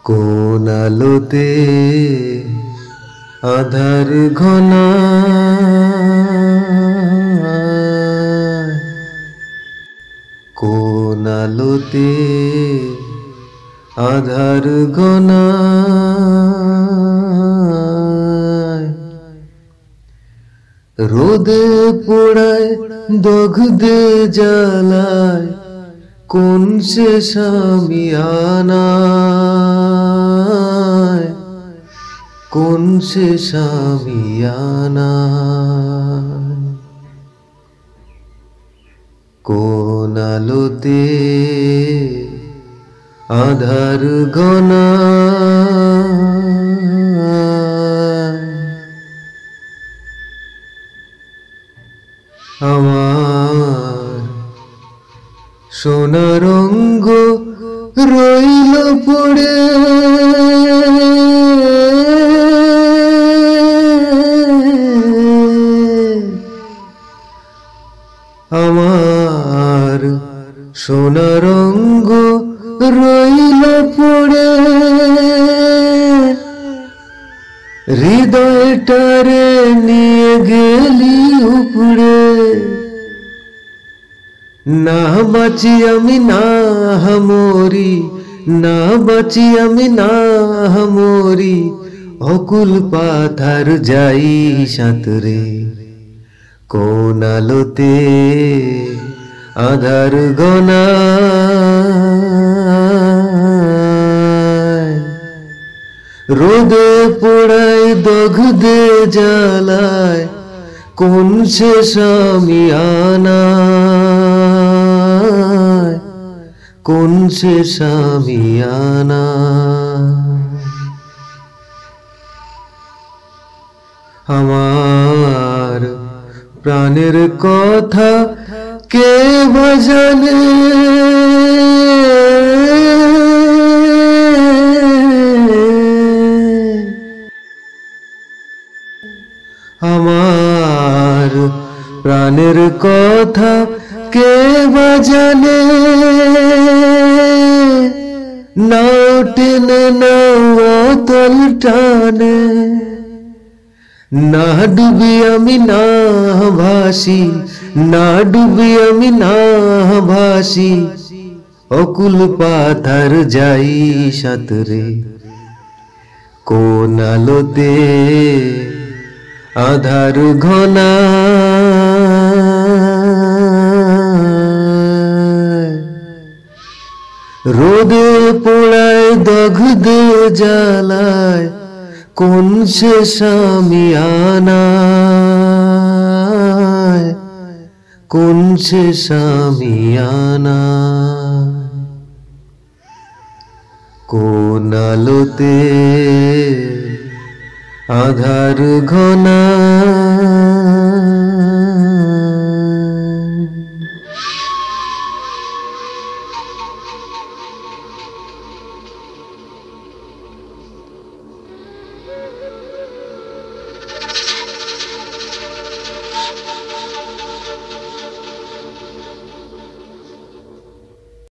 কোন আলোতে আধার ঘনা, কোন আলোতে আধার ঘনা, রোদে পোড়ায় দগ্ধে জ্বালায় কোন সে শামিয়ানায়, কোন সে শামিয়ানায়। কোন আলোতে আধার ঘনা, আমার সোনার অঙ্গ রইল পড়ে, আমার সোনার অঙ্গ রইল পড়ে, হৃদয়টারে নিয়ে গেলি উপড়ে। না বাঁচি আমি না মরি, না বাঁচি আমি না মরি, অকুল পাথার যাই সাঁতরে। কোন আলোতে আধার ঘনা, রোদে পোড়ায় দগ্ধে জ্বালায় কোন সে শামিয়ানায়, কোন সে শামিয়ানায়। আমার প্রাণের কথা কে জানে, আমার প্রাণের কথা কে জানে। নাও টেনে নাও অতল টানে, না ডুবি আমি না ভাসি, না ডুবি আমি না ভাসি, অকুল পাথার যাই সাঁতরে। কোন আলোতে আধার ঘনা, রোদে পোড়ায় দগ্ধে জ্বালায় কোন সে শামিয়ানায়, কোন সে শামিয়ানায়। কোন আলোতে আধার ঘনা।